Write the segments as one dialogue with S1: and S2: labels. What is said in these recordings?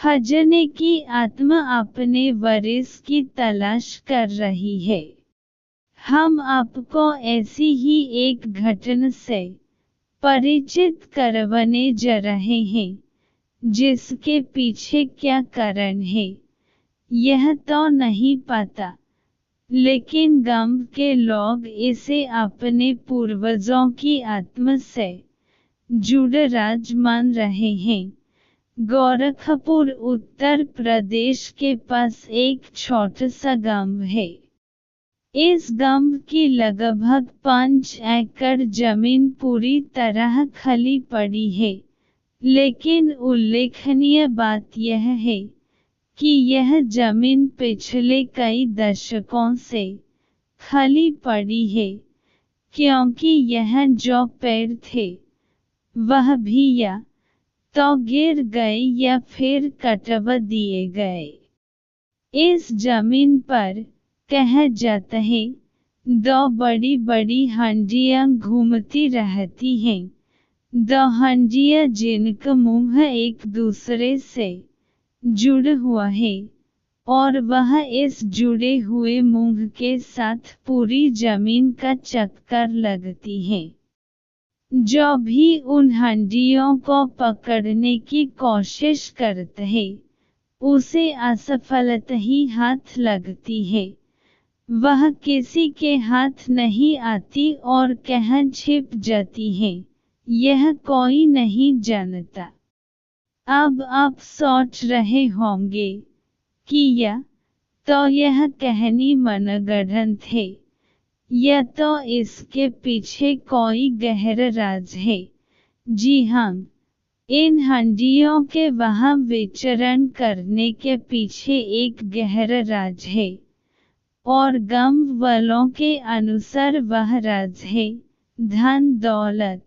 S1: खजाने की आत्मा अपने वारिस की तलाश कर रही है। हम आपको ऐसी ही एक घटना से परिचित करवाने जा रहे हैं, जिसके पीछे क्या कारण है यह तो नहीं पता, लेकिन गांव के लोग इसे अपने पूर्वजों की आत्मा से जुड़ा राज मान रहे हैं। गोरखपुर उत्तर प्रदेश के पास एक छोटा सा गांव है। इस गांव की लगभग 5 एकड़ जमीन पूरी तरह खाली पड़ी है, लेकिन उल्लेखनीय बात यह है कि यह जमीन पिछले कई दशकों से खाली पड़ी है, क्योंकि यह जो पेड़ थे वह भी या तो गिर गए या फिर कटवा दिए गए। इस जमीन पर कहा जाता है 2 बड़ी बड़ी हांडियां घूमती रहती हैं। 2 हांडियां जिनका मुंह एक दूसरे से जुड़ा हुआ है और वह इस जुड़े हुए मुंह के साथ पूरी जमीन का चक्कर लगती हैं। जो भी उन हांडियों को पकड़ने की कोशिश करता है उसे असफलता ही हाथ लगती है। वह किसी के हाथ नहीं आती और कहाँ छिप जाती है यह कोई नहीं जानता। अब आप सोच रहे होंगे कि या तो यह कहानी मनगढ़ंत है या तो इसके पीछे कोई गहरा राज है। जी हाँ, इन हांडियों के वहां विचरण करने के पीछे एक गहरा राज है और गांव वालों के अनुसार वह राज है धन दौलत।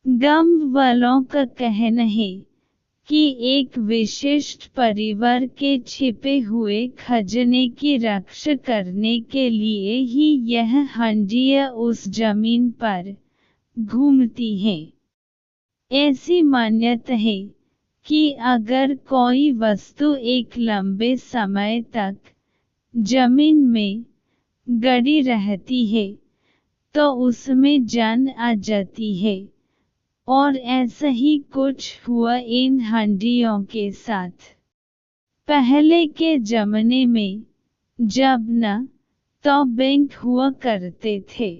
S1: गांव वालों का कहना है कि एक विशिष्ट परिवार के छिपे हुए खजाने की रक्षा करने के लिए ही यह हांडियां उस जमीन पर घूमती हैं। ऐसी मान्यता है कि अगर कोई वस्तु एक लंबे समय तक जमीन में गड़ी रहती है तो उसमें जान आ जाती है, और ऐसा ही कुछ हुआ इन हांडियों के साथ। पहले के जमाने में जब न तो बैंक हुआ करते थे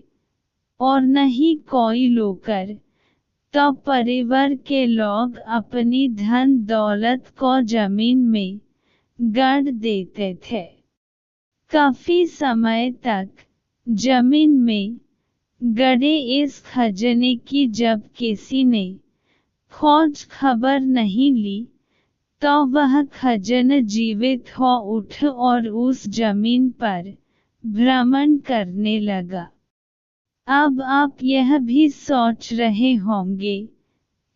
S1: और न ही कोई लोकर, तो परिवार के लोग अपनी धन दौलत को जमीन में गाड़ देते थे। काफी समय तक जमीन में गड़े इस खजाने की जब किसी ने खोज खबर नहीं ली तो वह खजाना जीवित हो उठा और उस जमीन पर भ्रमण करने लगा। अब आप यह भी सोच रहे होंगे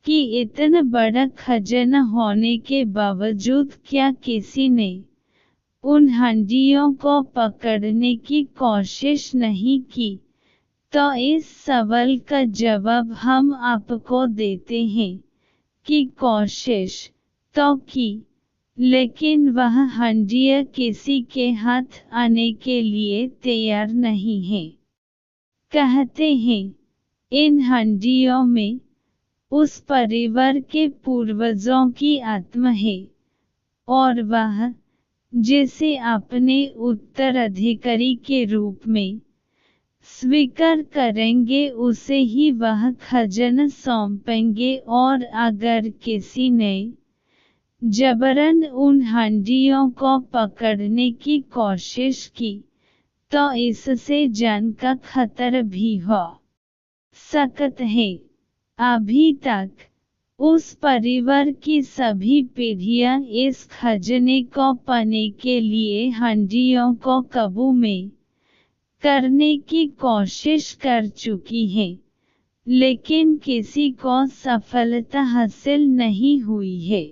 S1: कि इतना बड़ा खजाना होने के बावजूद क्या किसी ने उन हांडियों को पकड़ने की कोशिश नहीं की? तो इस सवाल का जवाब हम आपको देते हैं कि कोशिश तो की, लेकिन वह हांडियां किसी के हाथ आने के लिए तैयार नहीं है। कहते हैं इन हांडियों में उस परिवार के पूर्वजों की आत्मा है और वह जिसे अपने उत्तराधिकारी के रूप में स्वीकार करेंगे उसे ही वह खजाना सौंपेंगे, और अगर किसी ने जबरन उन हांडियों को पकड़ने की कोशिश की तो इससे जान का खतरा भी हो सकता है। अभी तक उस परिवार की सभी पीढ़ियां इस खजाने को पाने के लिए हांडियों को काबू में करने की कोशिश कर चुकी हैं, लेकिन किसी को सफलता हासिल नहीं हुई है।